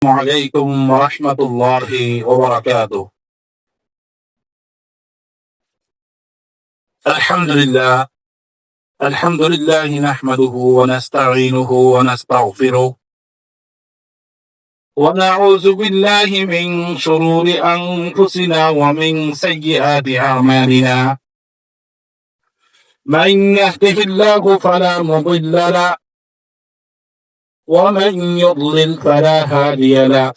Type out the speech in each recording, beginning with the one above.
عليكم ورحمة الله وبركاته. الحمد لله الحمد لله نحمده ونستعينه ونستغفره ونعوذ بالله من شرور أنفسنا ومن سيئات أعمالنا. من يهده الله فلا مضل له ومن يضلل فلا هادي له.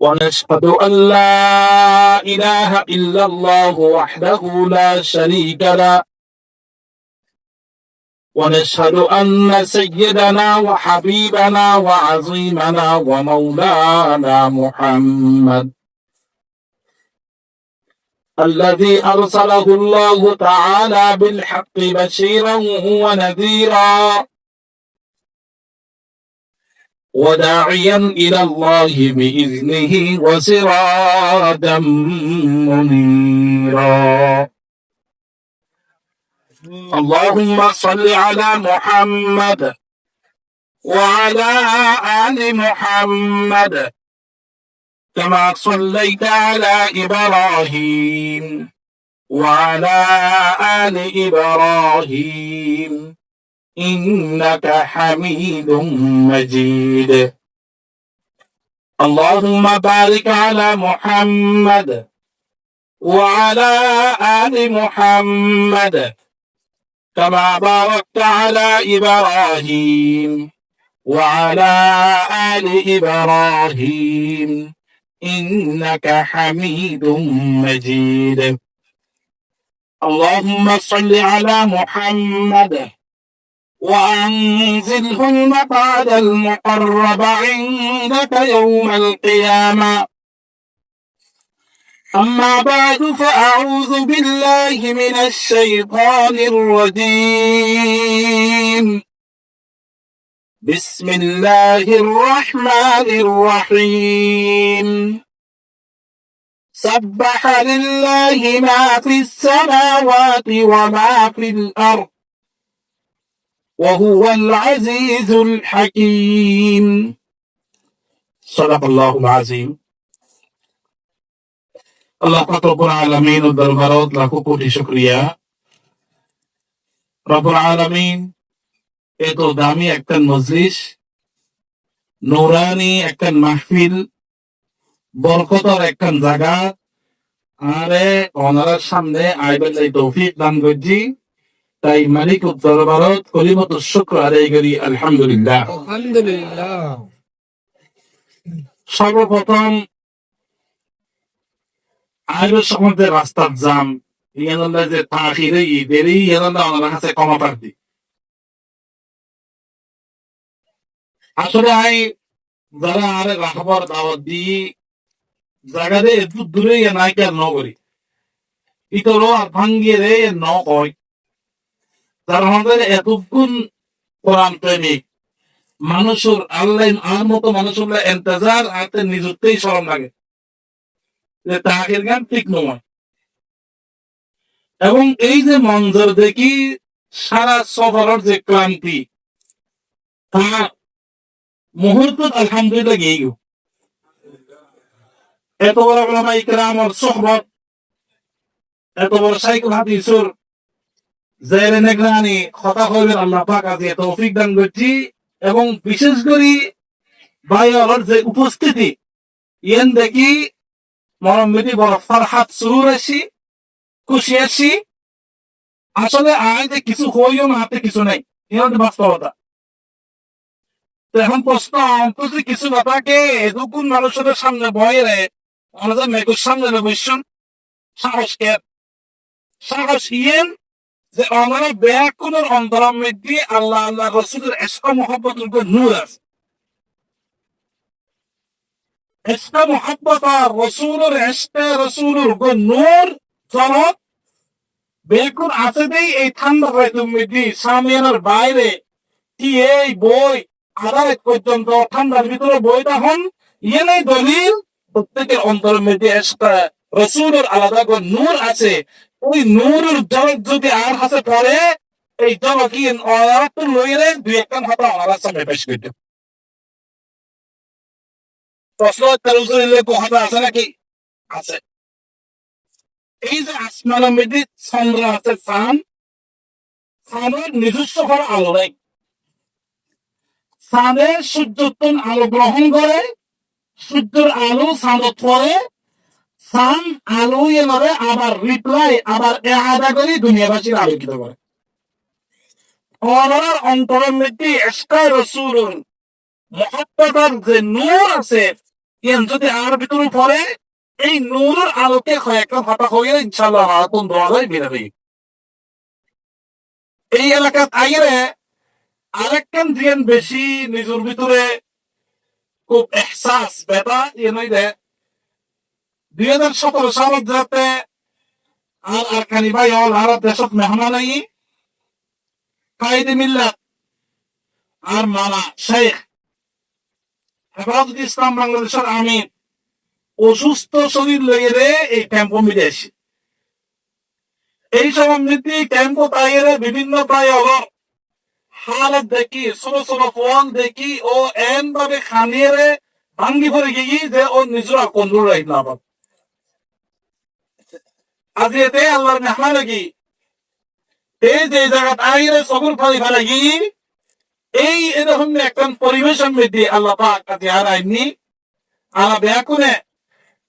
ونشهد أن لا إله إلا الله وحده لا شريك له. ونشهد أن سيدنا وحبيبنا وعظيمنا ومولانا محمد الذي أرسله الله تعالى بالحق بشيرا ونذيرا وداعيا إلى الله بإذنه وسراجا منيرا. اللهم صل على محمد وعلى آل محمد كما صليت على إبراهيم وعلى آل إبراهيم إنك حميد مجيد. اللهم بارك على محمد وعلى آل محمد كما باركت على إبراهيم وعلى آل إبراهيم إنك حميد مجيد. اللهم صل على محمد وأنزله المقعد المقرب عندك يوم القيامة. أما بعد فأعوذ بالله من الشيطان الرجيم. بسم الله الرحمن الرحيم. سبح لله ما في السماوات وما في الأرض وهو العزيز الحكيم. صدق الله العظيم. আল্লাহ পাক রব্বুল আলামিন এর দরবারত লাখো কোটি শুকরিয়া। রব্বুল আলামিন এত দামি একটা মজলিস, নূরানি একটা মাহফিল, বরকতর একটা জায়গা আরে ওনার সামনে আইবার লাই তৌফিক দান করছি। তাই মালিক দরবারত কলিমাতু শুকর আদায় করি আলহামদুলিল্লাহ। আলহামদুলিল্লাহ। সর্বপ্রথম আইবার সম্বন্ধে রাস্তার জাম ইয়ানাল্লাহ যে তাখিরে দেরি ইয়ানাল্লাহ ওনার কাছে ক্ষমা প্রার্থী। আসলে যারা আরে রাখবার দাওয়াত দিয়ে জায়গাতে একটু দূরে নাই কে ন করি ইতর আর ভাঙ্গিয়ে রে ন কয় তার আমাদের এতক্ষণ কোরআন প্রেমিক মানুষের আল্লাহ আর মতো মানুষের এন্তজার আতে নিজতেই শরম লাগে যে তাহির গান ঠিক নয়। এবং এই যে মঞ্জর দেখি সারা সফরের যে ক্লান্তি তা মুহূর্ত আলহামদুলিল্লাহ গিয়ে গেল। এত বড় ওলামা ইকরামের সোহবত, এত বড় শাইখুল হাদিসের জেরে নেগরানি কথা কইবেন আল্লাহ পাক আজ তৌফিক দান করছি। এবং বিশেষ করে ভাইয়ের যে উপস্থিতি ইয়েন দেখি মরমিতি বড় ফারহাত সুরুর আছি, খুশি আছি। আসলে যে কিছু হইও না হাতে কিছু নাই, ইহতে বাস্তবতা। তো এখন প্রশ্ন অন্তত কিছু কথাকে এতক্ষণ মানুষের সামনে বয়ে রে আমাদের মেঘুর সামনে বসছেন সাহসকে সাহস ইয়েন যে আমরা ব্যাকুলের অন্তরাম মধ্যে আল্লাহ আল্লাহ রসুলের এসকা মহব্বতের উপর নূর আছে। এসকা মহব্বত আর রসুলের এসকা রসুলের উপর নূর জনক ব্যাকুল আছে দেই এই ঠান্ডা রাতের মধ্যে সামিয়ানের বাইরে কি এই বই আধার পর্যন্ত ঠান্ডার ভিতরে বই তখন ইয়ে নেই দলিল প্রত্যেকের অন্তরের মধ্যে এসকা রসুলের আলাদা করে নূর আছে। ওই নূরের জগৎ যদি আর হাতে পড়ে এই জগৎ কি লইলে দুই একটা হাতে আমার সামনে পেশ করতে প্রশ্ন তেরো কথা আছে নাকি? আছে। এই যে আসমানের মধ্যে চন্দ্র আছে, চাঁদ, চাঁদের নিজস্ব কোনো আলো নেই। চাঁদের সূর্যোত্তর আলো গ্রহণ করে, সূর্যের আলো চাঁদত পরে, চাঁদ আলো এবারে আবার রিপ্লাই আবার আদা করে দুনিয়াবাসীর আলোকিত করে। অনরার অন্তরের মধ্যে এক্সট্রা রসুল মহাত্মার যে নূর আছে, যদি আর ভিতরে পড়ে, এই নূরের আলোকে কয়েকটা ফাটা হয়ে ইনশাল্লাহ কোন দোয়াই বেরোবে। এই এলাকার আইরে আরেকখান দিন বেশি নিজের ভিতরে খুব এহসাস বেটা নই দে 2017 সালত যাতে আর আরকানি ভাই হল আর দেশত মেহমান আই কায়েদে মিল্লাত আর মালা শেখ হেফাজত ইসলাম বাংলাদেশের আমির অসুস্থ শরীর লইয়ে এই ক্যাম্প বিদেশ এই সমৃদ্ধি ক্যাম্প তাইরে বিভিন্ন প্রায় হল হালত দেখি ছোট ছোট ফল দেখি ও এন ভাবে খানিয়ে ভাঙ্গি পড়ে গিয়ে যে ও নিজের কন্ট্রোল রাইট না পাব। আজ এতে আল্লাহর মেহমান লাগি এই যে জায়গা আইরে সকল ফালি ফেলা গিয়ে এই এরকম একটা পরিবেশ সমৃদ্ধি আল্লাহ পাক কাছে হারায়নি। আল্লাহ ব্যাকুনে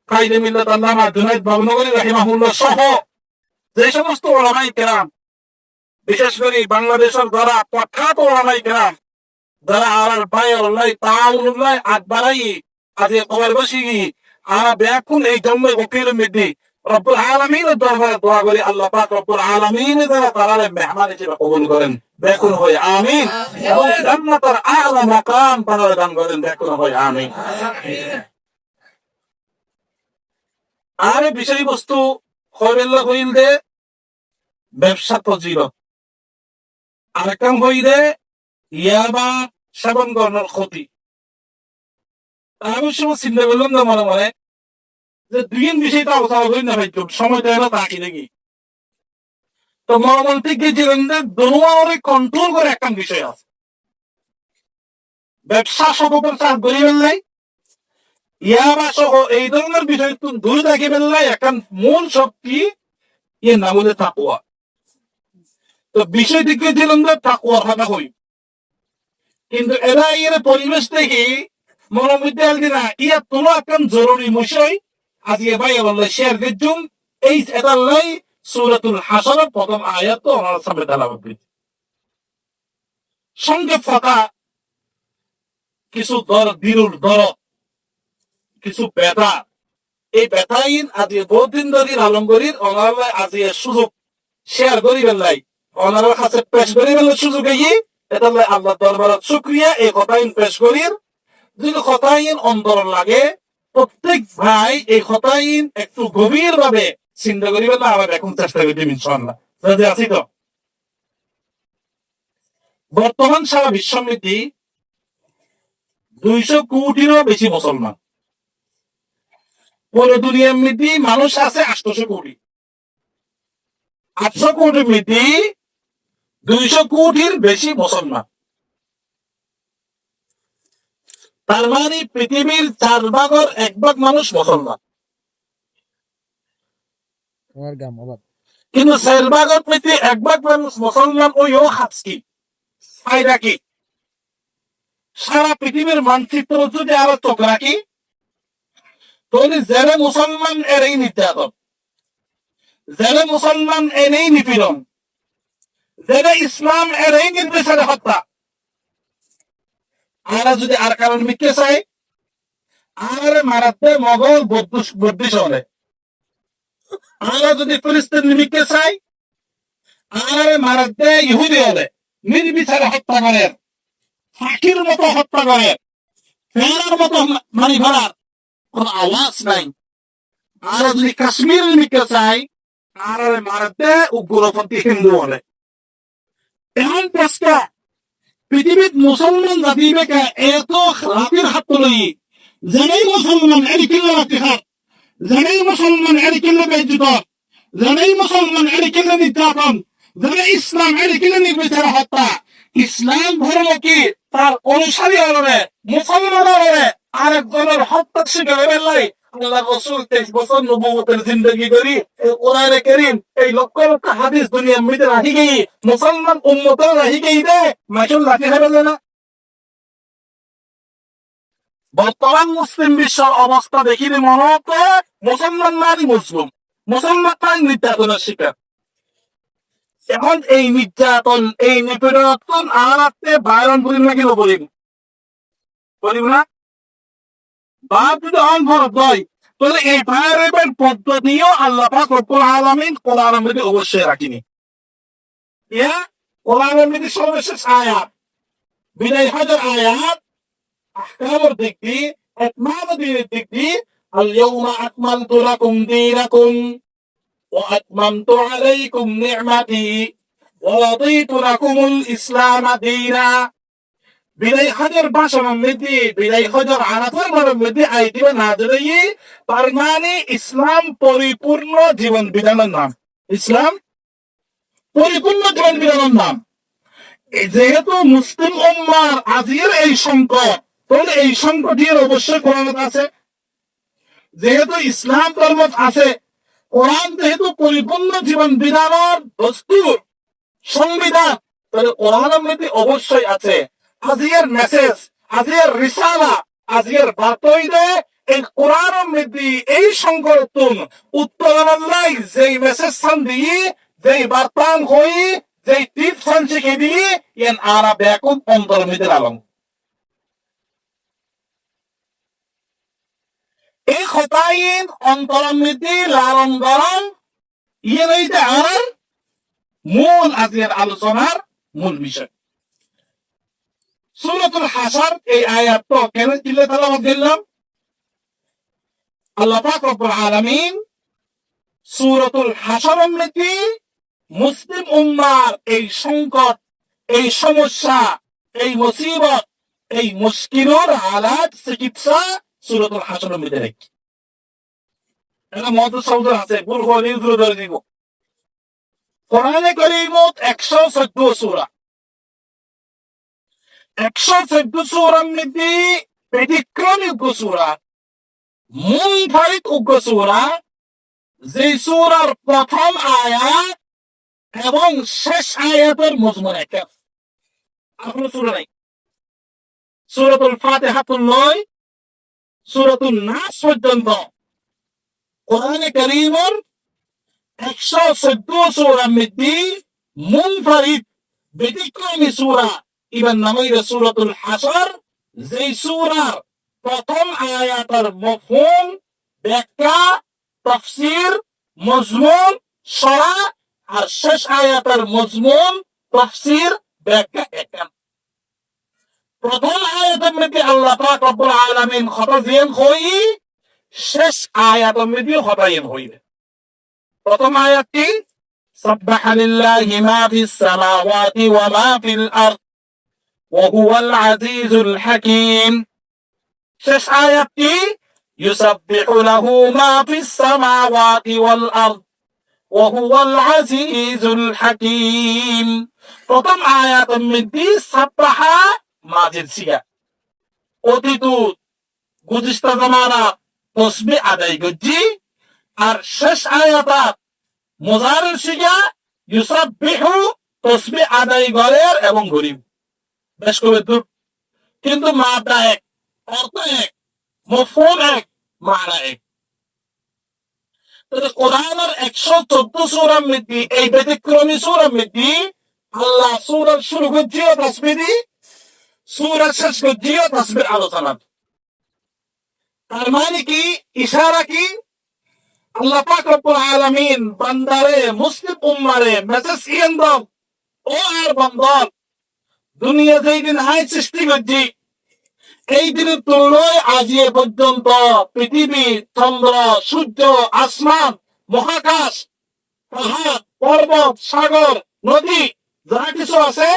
কায়েদে মিল্লাত আল্লামা জুনায়েদ বাবনগরী রাহিমাহুল্লাহ সহ যে সমস্ত ওলামাই কেরাম, বিশেষ করে বাংলাদেশের যারা প্রখ্যাত ওলামাই কেরাম, যারা আর বায়াল্লাহ তাআউল্লাহ আকবারাই আজ কবর বসি আর ব্যাকুন এই জন্ম ওকিল মধ্যে রব্বুল আলামিনের দরবারে দোয়া করি আল্লাহ পাক রব্বুল আলামিন যারা তারারে মেহমান হিসেবে কবুল করেন, ব্যাকুন হয় আমিন। এবং জান্নাতের আলা মাকাম তারা দান করেন, ব্যাকুন হয় আমিন। আর বিষয়বস্তু হইল্লা হইল দে ব্যবসা ফজিলত, আরেকটা হইলে ইয়াবা সেবন করার ক্ষতি। আমি সময় চিন্তা করলাম না মনে মনে যে দুই বিষয়টা আলোচনা করি না ভাই, সময়টা হলো তাকি দেখি তো মরমন থেকে জীবনদের দোনোয়ারে কন্ট্রোল করে একটা বিষয় আছে। ব্যবসা সততার কাজ করিবেন নাই, ইয়াবা সহ এই ধরনের বিষয় দূরে থাকিবেন নাই, একটা মূল শক্তি ইয়ে নাম হলে তাকুয়া। তো বিষয় থেকে জীবনদের তাকুয়ার কথা হই, কিন্তু এরা এর পরিবেশ থেকে মনের মধ্যে আলদি না ইয়া তোলা একটা জরুরি বিষয় আজকে ভাই আল্লাহ শেয়ার করছুন। এই এটাল্লাই সূরাতুল হাসরের প্রথম আয়াত তো আমার সামনে তেলাওয়াত করেছি। সংক্ষেপ কথা কিছু দিরুর দরদ, কিছু ব্যথা, এই ব্যথাহীন আজকে বহুদিন ধরে আলম করির অনারা আজকে সুযোগ শেয়ার করিবেন লাই, অনারার কাছে পেশ করিবেন সুযোগ এই এটাল্লাই আল্লাহ দরবারত শুকরিয়া এই কথাইন পেশ করির। যদি কথাইন অন্তর লাগে প্রত্যেক ভাই এই কথাইন একটু গভীর ভাবে চিন্তা করিবেন না, আবার এখন চেষ্টা করি ইনশাআল্লাহ যদি আছি। তো বর্তমান সারা বিশ্বমিতি 200 কোটিরও বেশি মুসলমান, পুরো দুনিয়ার মধ্যে মানুষ আছে 800 কোটি। 800 কোটির মধ্যে 200 কোটির বেশি মুসলমান, তার মানে পৃথিবীর 4 ভাগের 1 ভাগ মানুষ মুসলমান। কিন্তু 4 ভাগের মধ্যে 1 ভাগ মানুষ মুসলমান, ওইও হাসকি ফায়দা কি? সারা পৃথিবীর মানচিত্র যদি আরো চোখ রাখি তাহলে যারা মুসলমান এরাই নির্যাতন, যারা মুসলমান এনেই নিপীড়ন, যারা ইসলাম এরাই নির্বিচারে হত্যা। আমরা যদি আর কারণ মিথ্যে চাই আর মারাতে মগল বদ্দিশ হলে, আমরা যদি ফিলিস্তিন মিথ্যে চাই আর মারাতে ইহুদি হলে নির্বিচারে হত্যা করে, ফাঁকির মতো হত্যা করে, ফেরার মতো মানি ফেরার কোন আওয়াজ নাই। আর যদি কাশ্মীর মিথ্যে চাই আর মারাতে উগ্রপন্থী হিন্দু হলে। এখন প্রশ্ন পৃথিবীর মুসলমান জাতিকে এত রাতের হাত তুলি যেনেই মুসলমান এর কিল্লা রাখতে হাত, যেনেই মুসলমান এর কিল্লা বেজ্জিত, যেনেই মুসলমান এর কিল্লা নির্যাতন, যেনে ইসলাম এর কিল্লা নির্বিচার হত্যা। ইসলাম ধর্ম কি তার অনুসারী হলে মুসলমান হলে আরেকজনের হত্যা শিকার বেলায় আল্লাহ রাসূল 23 বছর নবুয়তের জিন্দেগি করি এই কোরআনে কারীম এই লক্ষ লক্ষ হাদিস দুনিয়ার মধ্যে রাখি গই মুসলমান উম্মতের রাখি গই দে মাইশুল লাঠি হবে না। বর্তমান মুসলিম বিশ্বের অবস্থা দেখিলে মনে হতো মুসলমান নারী মুসলিম, মুসলমান নারী নির্যাতনের শিকার। এখন এই নির্যাতন এই নিপীড়ন আর বায়রন করিম না কেন বলিব বলিব না বাপ যদি অনফরত হয় তাহলে এই বায়রের পদ্ধতিও আল্লাহ পাক রব্বুল আলামিন কোরআনের মধ্যে অবশ্যই রাখিনি। ইয়া কোরআনের মধ্যে সর্বশেষ আয়াত বিদায় হাজার আয়াত আহকামের দিক দিয়ে ইতমামের দিক দিয়ে اليوم أكملت لكم دينكم وأتممت عليكم نعمتي ورضيت لكم الإسلام دينا। বিদায় হজের ভাষণের মধ্যে বিদায় হজের আরাফার মধ্যে আইতিবে না দিলে তার মানে ইসলাম পরিপূর্ণ জীবন বিধানের নাম। ইসলাম পরিপূর্ণ জীবন বিধানের নাম। যেহেতু মুসলিম উম্মার আজির এই সংকট তাহলে এই সংকটের অবশ্যই কোরআন আছে। যেহেতু ইসলাম ধর্ম আছে কোরআন যেহেতু পরিপূর্ণ জীবন বিধানের দস্তুর সংবিধান তাহলে কোরআনের মধ্যে অবশ্যই আছে আজির মেসেজ আজির রিসালা আজির বার্তাইদে এই কোরআনের মধ্যে এই সংকট উত্তরণের লাই যেই মেসেজ সান দিয়ে যেই বার্তান হই যেই টিপ সান শিখে দিয়ে এন আরা ব্যাকুম অন্তর মধ্যে আলম এই খতাইন অন্তরের মধ্যে লালন গরম ইয়ে রইতে আর মূল আজকের আলোচনার মূল বিষয় সূরাতুল হাশর এই আয়াত তো কেন দিলে তেলাওয়াত দিলাম আল্লাহ পাক রব্বুল আলামিন সূরাতুল হাশরের মধ্যে মুসলিম উম্মার এই সংকট এই সমস্যা এই মুসিবত এই মুশকিলের হালাত চিকিৎসা সূরাতুল হাশরের মধ্যে রেখে এটা মত শব্দ আছে ভুল হলে ধরে দিব। কোরআনে কারীমত 114 সূরা 114 সূরার মধ্যে ব্যতিক্রমী সূরা মুনফারিদ সূরা যে সূরার প্রথম আয়াত এবং শেষ আয়াতের মজমুন এক আপনার সূরা নাই। সূরাতুল ফাতিহাতুল নয় সূরাতুন নাস পর্যন্ত কোরআনে কারীমের 114 সূরার মধ্যে মুনফারিদ ব্যতিক্রমী সূরা ইবার নাম হইল সূরাতুল হাশর যে সূরার প্রথম আয়াতের মফহুম ব্যাখ্যা তাফসীর মজমুন শরা আর শেষ আয়াতের মজমুন তাফসীর ব্যাখ্যা একদম। প্রথম আয়াতের মধ্যে আল্লাহ পাক রব্বুল আলামিন খতাজিন হই শেষ আয়াতের মধ্যে খতাজিন হইবে। প্রথম আয়াতটি সাব্বাহা লিল্লাহি মা ফিস সামাওয়াতি ওয়া মা ফিল আরদ ওয়া হুয়াল আজিজুল হাকীম। শেষ আয়াতটি ইউসাব্বিহু লাহু মা ফিস সামাওয়াতি ওয়াল আরদ ওয়া হুয়াল আজিজুল হাকীম। প্রথম আয়াতের মধ্যে সাব্বাহা মাজিদ সিগা অতীত গুজিস্তা জামানা তসবিহ আদায় করছি আর শেষ আয়াত মুজারির সিগা ইউসাব্বিহু তসবিহ আদায় করের এবং গরিব বেশ কবে দূর কিন্তু মাটা এক অর্থ এক মফহুম এক মানা এক। কোরআনের 114 সূরার মধ্যে এই ব্যতিক্রমী সূরার মধ্যে আল্লাহ সূরার শুরু করছে তাসবিহ দি সূরা শেষ করছে তাসবিহ আলোচনা। তার মানে কি ইশারা কি আল্লাহ পাক রব্বুল আলামিন বান্দারে মুসলিম উম্মারে মেসেজ ইয়েন দাও ও আর বান্দার দুনিয়া যেই দিন আয় সৃষ্টি করছি এই দিনের তুলনায় আজ এ পর্যন্ত পৃথিবী চন্দ্র সূর্য আসমান মহাকাশ পাহাড় পর্বত সাগর নদী যা কিছু আছে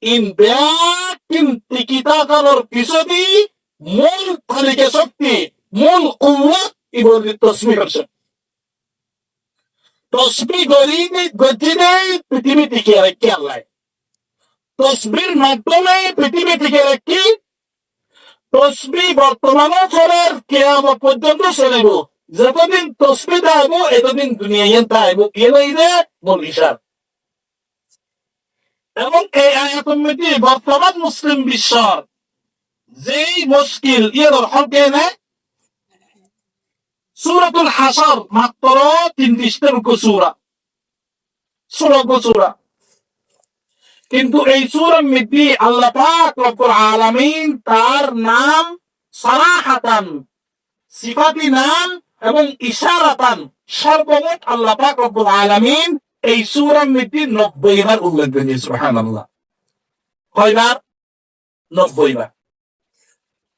ইন ব্যাকিন টিকিটাকানোর পিছনে মূল তালিকা শক্তি মূল কুওয়াত ইবনে তসবিহ করছে। তসবিহ গজিনে পৃথিবী টিকে রাখে আল্লাহ তসবির মাধ্যমে পৃথিবী টিকে রাখি তসবি বর্তমানও চলে, কিয়ামত পর্যন্ত চলিব। যতদিন তসবি থাকব এতদিন দুনিয়ায় থাকব, এনে মূল হিসাব। এবং এই আয়াতের মধ্যে বর্তমান মুসলিম বিশ্বর যেই মুশকিল ইয়ের হকে নেয়, সূরাতুল হাসর মাত্র ৩০টার সূরা, ১৬ সূরা। কিন্তু এই সূরার মধ্যে আল্লাহ পাক রব্বুল আলামিন তার নাম সারাহাতান, সিফাতি নাম এবং ইশারাতান সর্বমোট আল্লাহ পাক রব্বুল আলামিন এই সূরার মধ্যে ৯০ বার উল্লেখ করেছেন। সুবহানাল্লাহ। কয়বার? ৯০ বার।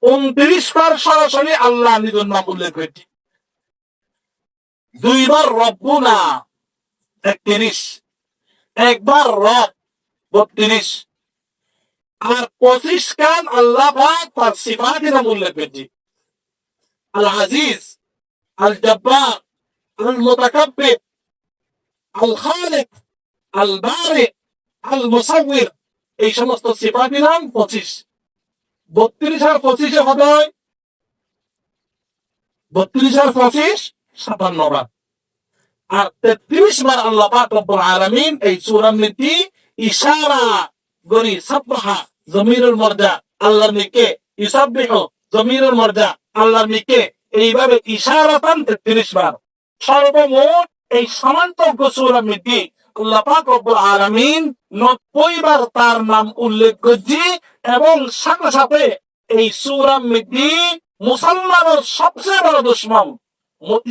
২৯ বার সরাসরি আল্লাহ নিজের নাম উল্লেখ করেছেন। ২ বার রব্বুনা ৩১, একবার রব ৩২, আর ২৫ কান আল্লাহ পাক তার সিফাতের নাম উল্লেখ করেছেন। আল আজিজ, আল জব্বার, আল মুতাকাব্বির, আল খালিক, আল বারি, আল মুসাউবির, এই সমস্ত সিফাতের নাম ২৫। ৩২ আর ২৫ কত হয়? ৩২ আর ২৫ ৫৭ বার। আর ৩৩ বার আল্লাহ পাক রব্বুল আলামিন এই সূরার মধ্যে ইশারা করি, সাবহা জমিরুল মরজা আল্লাহর নিকে, ইসাববিহু জমিরুল মরজা আল্লাহর নিকে, এইভাবে ইশারাতান ৩৩ বার। সর্বমোট এই সমান্তরাল সূরার মধ্যে আল্লাহ পাক রব্বুল আলামিন ৯০ বার তার নাম উল্লেখ করছে। এবং সাথে সাথে এই সূরার মধ্যে মুসলমানের সবচেয়ে বড় দুশমন,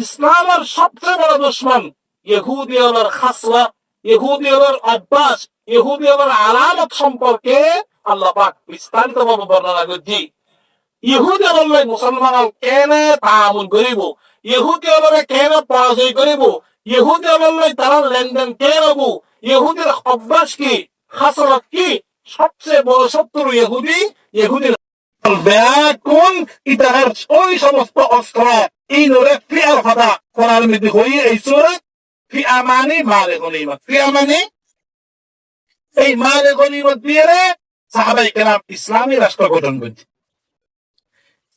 ইসলামের সবচেয়ে বড় দুশমন ইহুদিয়তের খাসলা, ইহুদিয়তের অভ্যাস, ইহুদিয়তের আলামত সম্পর্কে আল্লাহ পাক বিস্তারিতভাবে বর্ণনা করছে। ইহুদি বললে মুসলমান কেনে তাআমুল করিব, ইহুদি বললে কেনে পরাজয় করিব, ইহুদি বললে তারা লেনদেন কে রব, ইহুদির অভ্যাস কি, খাসলত কি, সবচেয়ে বড় শত্রু ইহুদি, ইহুদির কোন ইতাহার ওই সমস্ত অস্ত্র এই নরে ফিয়ার কথা কোরআন মধ্যে হই এই সূরা ফি আমানি মালে গনিমত, ফি আমানি এই মালে গনিমত দিয়ে সাহাবায়ে কেরাম ইসলামী রাষ্ট্র গঠন করেছে।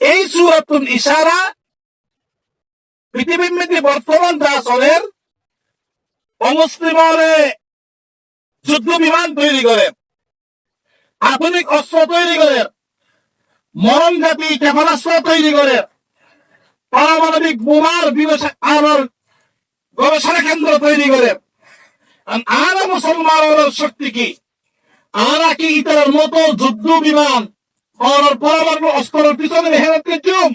এই সূরাতুল ইশারা পৃথিবীর মধ্যে বর্তমান যা চলের অমুসলিমরে যুদ্ধ বিমান তৈরি করে, আধুনিক অস্ত্র তৈরি করে, মরণ জাতি ক্ষেপণাস্ত্র তৈরি করে, পারমাণবিক বোমার গবেষণা কেন্দ্র তৈরি করে। আর মুসলমানের শক্তি কি? আর কি ইতার মতো যুদ্ধ বিমান আর পরমাণু অস্ত্রের পিছনে মেহনত করছুম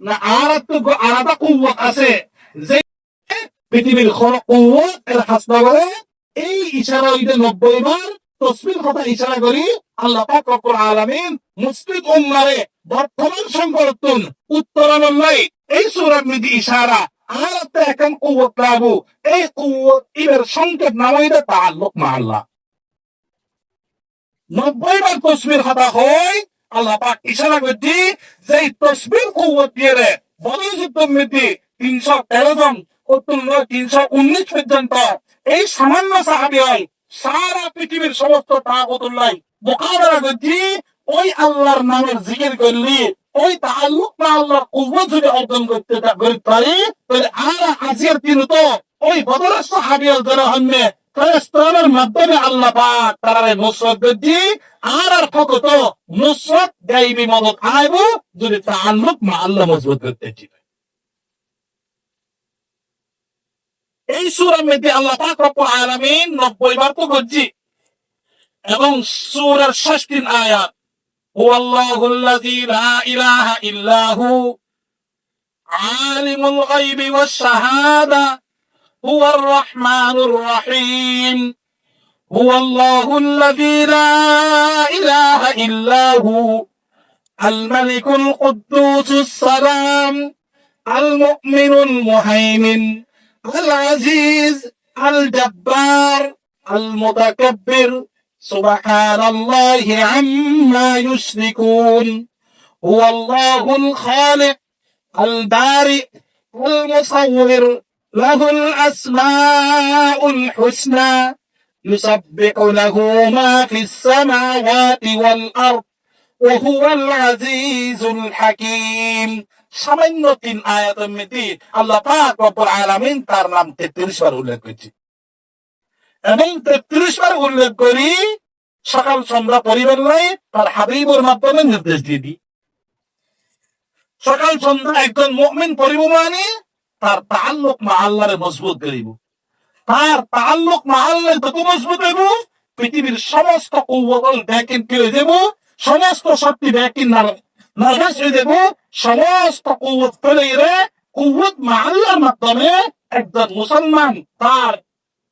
না? আর তো আলাদা কুওয়াত আছে যে পৃথিবীর কুওয়াত এর হাসনা করে। এই ইশারা ৯০ বার তসবিহ কথা ইশারা করি আল্লাহ পাক রব্বুল আলামিন মুসলিম উম্মারে বর্তমান সংকটন উত্তরণ নাই এই সূরার মধ্যে ইশারা আর একটা এখন কুওয়াত লাগু, এই কুওয়াত এর সংকেত নামাইতে তাআল্লুক মা আল্লাহ। ৯০ বার তসবিহ কথা হয় আল্লাহ পাক ইশারা করছি যে তসবিহ কুওয়াত দিয়ে বদর যুদ্ধের মধ্যে ৩১৩ জন ৩১৯ পর্যন্ত এই সামান্য সাহাবী সারা পৃথিবীর সমস্ত তাগুতুল্লাহ মোকাবেলা করছি। ওই আল্লাহর নামের জিকির করলি, ওই তাআল্লুক না আল্লাহর কুওয়াত যদি অর্জন করতে পারি তাহলে আর আজকের দিন তো ওই বদরের সাহাবীদের যারা হন্নে ফেরেশতাদের মাধ্যমে আল্লাহ পাক তারা নুসরত করছি। আর ফকত নুসরত গায়বী মদদ আইব যদি তাআল্লুক মা আল্লাহ মজবুত করতে চাই। এই সূরার মধ্যে আল্লাহ পাক রব্বুল আলামিন ৯০ বার তো করছি। এবং সূরার ৬০ আয়াত হুয়াল্লাহুল্লাযী লা ইলাহা ইল্লাহু আলিমুল গায়বি ওয়াশ শাহাদা হুয়ার রাহমানুর রহিম হুয়াল্লাহুল্লাযী লা ইলাহা ইল্লাহু আল মালিকুল কুদ্দুসুস সালাম আল মুমিনুল মুহাইমিন العزيز الجبار المتكبر سبحان الله عما يشركون هو الله الخالق البارئ المصور له الأسماء الحسنى يسبح له ما في السماوات والأرض ওহুয়াল আজিজুল হাকিম। সামান্য 3 আয়াতের মধ্যে আল্লাহ পাক রব্বুল আলামিন তার নাম 33 বার উল্লেখ করেছে, এবং 33 বার উল্লেখ করি সকাল সন্ধ্যা পরিবার নাই তার হাবিবের মাধ্যমে নির্দেশ দিয়ে দিই। সকাল সন্ধ্যা একজন মুমিন পরিমাণে তার তাআল্লুক মা আল্লাহরে মজবুত করিব। তার তাআল্লুক মা আল্লাহ যত মজবুত হইব, পৃথিবীর সমস্ত কুওয়াত ব্যাকিন কি হয়ে যাব, সমস্ত শক্তি ব্যাকিন নার্ভাস হয়ে যাব, সমস্ত কুওয়াত ফেলে গেলে কুওয়াত মা আল্লাহর মাধ্যমে একজন মুসলমান তার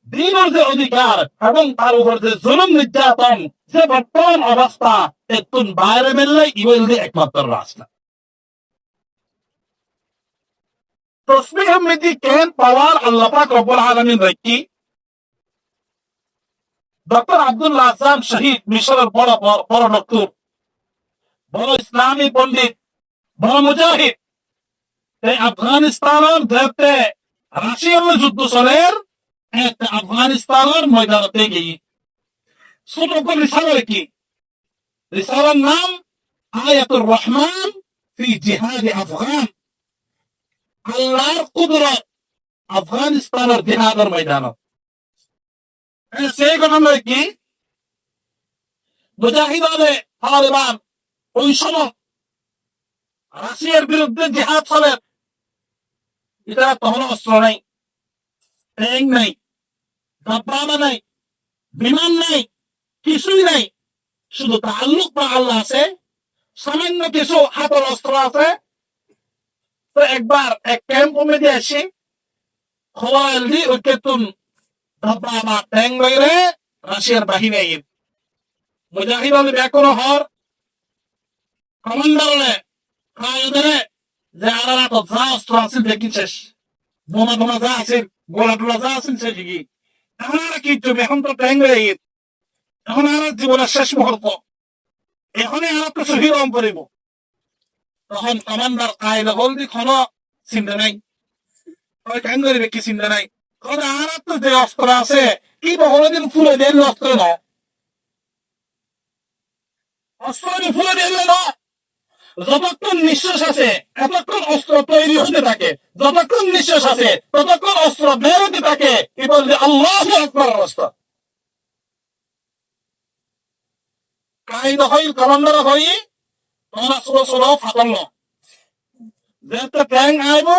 দিনের যে অধিকার এবং তার উপর যে জুলুম নির্যাতন যে বর্তমান অবস্থা একটু বাইরে মেললে ইবেল দিয়ে একমাত্র রাস্তা। তসবিহ মধ্যে কেন পাওয়ার আল্লাহ পাক রব্বুল আলামিন রাখি। ডক্টর আব্দুল্লাহ আজাম শহীদ, মিশরের বড় বড় ডক্টর, বড় ইসলামী পণ্ডিত, বড় মুজাহিদ, এই আফগানিস্তানের ধরতে রাশিয়ার যুদ্ধ চলের আফগানিস্তানের ময়দানতে গিয়ে ছোট করে রিসালা কি, রিসালার নাম আয়াতুর রহমান ফি জিহাদি আফগান। আল্লাহর কুদরত আফগানিস্তানের জিহাদের ময়দানত। সেই ঘটনা কি, মুজাহিদ আলে তালেবান ওই সময় রাশিয়ার বিরুদ্ধে জিহাদ চলে। এটা তখন অস্ত্র নাই, ট্যাঙ্ক নাই, দাব্বানা নাই, বিমান নাই, কিছুই নাই, শুধু তাআল্লুক মা আল্লাহ আছে, সামান্য কিছু হাতের অস্ত্র আছে। তো একবার এক ক্যাম্প মধ্যে আসি খবর দি ওই কেতুন দাব্বানা ট্যাঙ্ক বাইরে রাশিয়ার বাহিনী মুজাহিদ আলী ব্যাকুন হর কমান্ডারে কায়দরে যে আলাদা তো যা অস্ত্র আছে দেখি শেষ, বোমা বোমা যা আছে, গোলা টোলা যা আছে শেষ কি। এখন আর কি চলবে, এখন তো ট্যাঙ্ক হয়ে গেছে, এখন আর জীবনের শেষ মুহূর্ত, এখনই আর তো শহীদ রং করিব। তখন কমান্ডার কায়দা বলদি কোনো চিন্তা নাই, ওই ট্যাঙ্ক করিবে কি চিন্তা নাই, কারণ আর তো যে অস্ত্র আছে কি কোনোদিন ফুলে দেন অস্ত্র না, অস্ত্র ফুলে দিল না। যতক্ষণ নিঃশ্বাস আছে এতক্ষণ অস্ত্র তৈরি হতে থাকে, যতক্ষণ নিঃশ্বাস আছে ততক্ষণ অস্ত্র বের হতে থাকে। কি বলছে আল্লাহু আকবার অবস্থা। কায়দা হই কমান্ডার হই তোমরা ছোট ছোট ফাটাল যেহেতু ট্যাঙ্ক আইব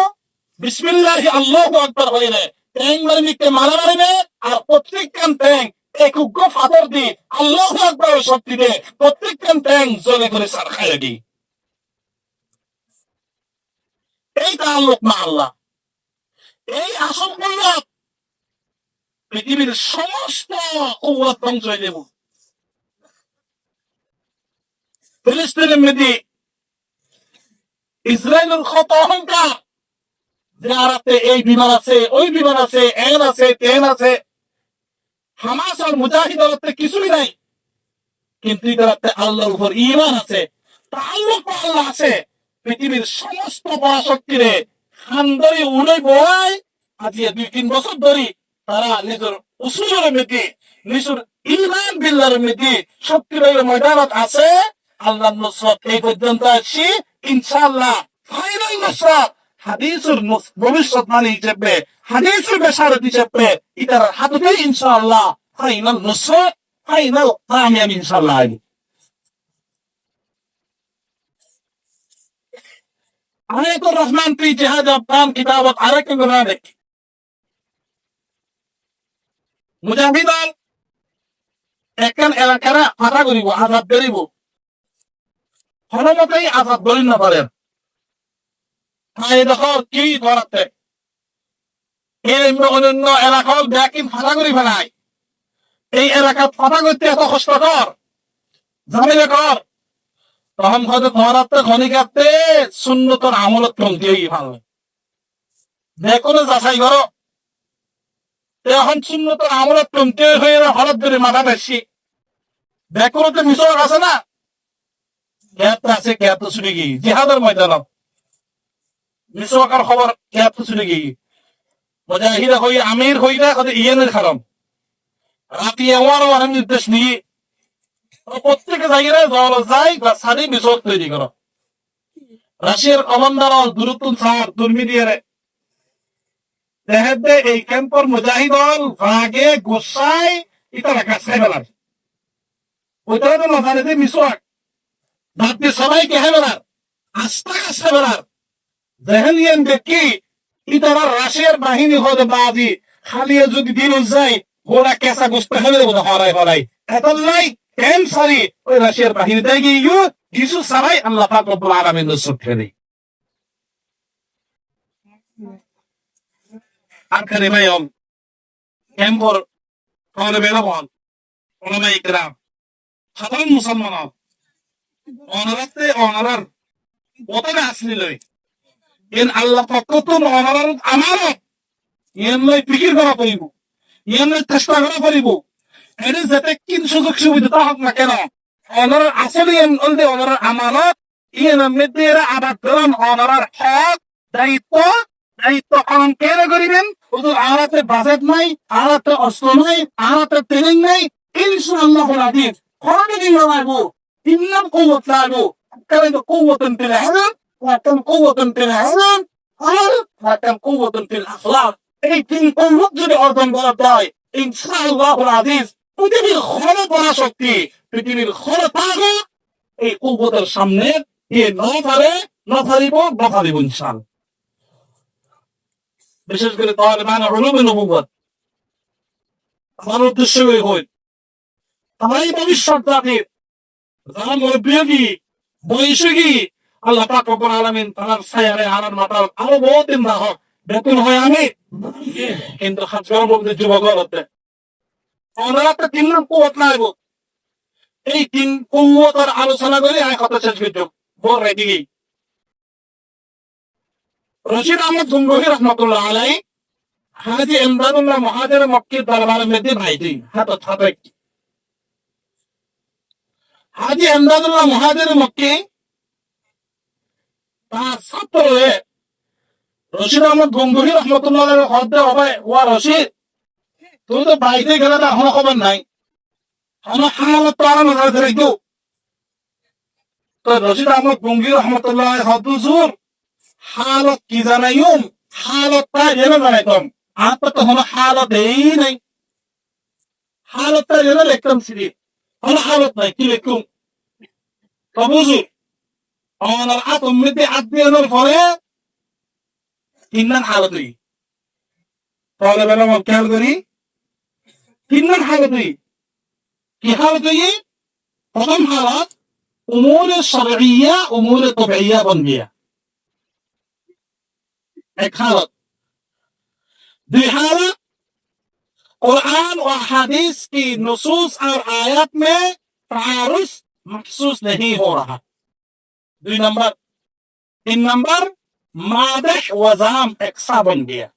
বিসমিল্লাহি আল্লাহু আকবার হইলে ট্যাঙ্ক মারিকে মারা মারিবে, আর প্রত্যেকখান ট্যাঙ্ক এক উগ্র ফাটর দি আল্লাহু আকবার শক্তি দে প্রত্যেকখান ট্যাঙ্ক জ্বলে করে সার খায় দি। এই তাআল্লুক মা আল্লাহ, এই আসল কুওয়াত পৃথিবীর সমস্ত কুওয়াত ধ্বংস হয়ে দেব। ফিলিস্তিনের মধ্যে ইসরায়েলের কত অহংকার, যে আরাতে এই বিমান আছে, ওই বিমান আছে, এন আছে, তেন আছে। হামাস আর মুজাহিদ কিছুই নাই, কিন্তু ইদারাতে আল্লাহর উপর ঈমান আছে, তাআল্লুক মা আল্লাহ আছে। পৃথিবীর সমস্ত পরাশক্তিরে খানদারি উড়ে বয় আজকে 2-3 বছর ধরে তারা নিজের উসুলের মধ্যে নিজের ঈমান বিল্লাহর মধ্যে শক্তির ময়দানত আছে। আল্লাহর নুসরত এই পর্যন্ত আসছি, ইনশাআল্লাহ ফাইনাল নুসরত হাদিসের ভবিষ্যৎবাণী হিসেবে, হাদিসের বেশারত হিসেবে এটার হাতে ইনশাআল্লাহ ফাইনাল নুসরত, ফাইনাল কামিয়াবি ইনশাআল্লাহ। আয়াতুর রহমান ফি জিহাদ আফগান কিতাবত আরেক গুণা দেখি। মুজাহিদ একখান এলাকারা ফাটা করিব, আজাদ করিব, হরমতেই আজাদ করি না পারেন। দেখো কি করাতে এই অন্যান্য এলাকার ব্যাকিং ফাটা করি ফেলায়, এই এলাকা ফাটা করতে এত কষ্টকর ঝামেলা কর। তখন হয়তো ধরাতে খনিকাতে সুন্নতর আমলত কমতেই ভালো দেখো যাচাই করো। এখন সুন্নতর আমলত কমতে হয়ে হঠাৎ করে মাথা বেশি দেখো তো মিশক আছে না, ক্যাপ আছে, ক্যাপ শুনে গিয়ে জিহাদের ময়দান মিশকার খবর ক্যাপ শুনে গিয়ে মুজাহিদ হই আমির হই না কত ইয়ানের কারণ রাতে আমার নির্দেশ নিয়ে প্রত্যেক জায়গায় যাওয়া যায় বা সারি মিশক তৈরি করো রাশিয়ার কমান্ডার দূরত্ব সার দুর্মিদিয়ারে দেহেদে এই ক্যাম্পর মুজাহিদল ভাগে গোসাই ইতারা কাছে বেলার ওইটা তো নজারে মিশক ভাবতে সবাইকে হেবেলার আস্থা কাছে বেলার দেহেলিয়ান দেখি ইতারা রাশিয়ার বাহিনী হতে বাদি খালিয়ে যদি দিন যায় গোলা কেসা গোস্ত হেলে বোধ হরাই হরাই এত নাই কেন সারি ওই রাশিয়ার বাহিনী দেয় গিয়ে কিছু সারাই আল্লাহ পাক রব্বুল আলামিন সুবহানাহু নেই আর খানে ভাইম ক্যাম্পর তাহলে বেলাবন ওলামায়ে ইকরাম সাধারণ মুসলমান অনারাতে অনারার ওতনে আসলি লই এন আল্লাহ পক্ষ তো অনারার আমানত এন লই ফিকির করা পড়িব এন লই চেষ্টা করা পড়িব এনে যাতে কিন সুযোগ সুবিধা হোক না কেন অনারার আসলে এন অলদে অনারার আমানত ইয়েন মেদেরা আবাদ করেন অনারার হক দায়িত্ব দায়িত্ব পালন কেন করিবেন হুজুর আলাতে বাজেট নাই আলাতে অস্ত্র নাই আলাতে ট্রেনিং নাই ইনশাআল্লাহুল আযীজ কোনদিন লাগবো তিননাম কুওয়াত লাগবো কারণ কুওয়াতুন ফিল ইলম ওয়া কাম কুওয়াতুন ফিল ইলম ওয়া কাম কুওয়াতুন ফিল আখলাক এই তিন কুওয়াত যদি অর্জন করা যায় ইনশাআল্লাহুল আযীজ পৃথিবীর ক্ষমতা করা শক্তি পৃথিবীর ক্ষমতা এই কুওয়াতের সামনে এ নফারিব ইনশাআল্লাহ বিশেষ করে তালেবান উলুমে নবুওয়াত আমার উদ্দেশ্য হই তারাই ভবিষ্যৎ জাতির যারা মুরব্বী বয়সী আল্লাহ পাক রব্বুল আলামিন তার ছায়ারে আনার মাতার আরো বহুত দিন না হোক বেতন হয় আমি কিন্তু হাজার মধ্যে যুবক হতে ওনারা তো তিন নাম কুয়াত লাগবো এই তিন কুয়াতের আলোচনা করে আমি কথা শেষ করছি বড় রেডি রশিদ আহমদ গঙ্গোহী রহমতুল্লাহ আলাই হাজি ইমদাদুল্লাহ মুহাজির মক্কি দরবারের মধ্যে ভাইটি হাতত হাজি ইমদাদুল্লাহ মুহাজির মক্কি তার ছাত্র রশিদ আহমদ গঙ্গোহী রহমতুল্লাহ আলাই হদ্দে হবে ওয়া রশিদ তুমি তো বাইরে গেলে তার কোনো খবর নাই আমার হালত তো আরো নজর ধরে তো রশিদ আহমদ গঙ্গোহী রহমতুল্লাহ আলাই হদ্দুজুর হালত কি জানাইম হালতটা জেনে জানাইতাম আপনার তো কোনো হালত এই নাই হালতটা জেনে লিখতাম সিডি কোনো হালত নাই কি লিখুম তো বুঝু আমার আতম মধ্যে আত্মীয়দের পরে তিনজন হালত হই তাহলে বেলা আমার খেয়াল করি তিনজন হালত হই কি হালত হই প্রথম হালত উমুর শরঈয়া উমুর তবিইয়া বন গিয়া एक हालत दुई हालत कुरान और हदीस की नुसूस और आयत में तारुस महसूस नहीं हो रहा दुई नंबर तीन नंबर मादह वजाम एक सा बन गया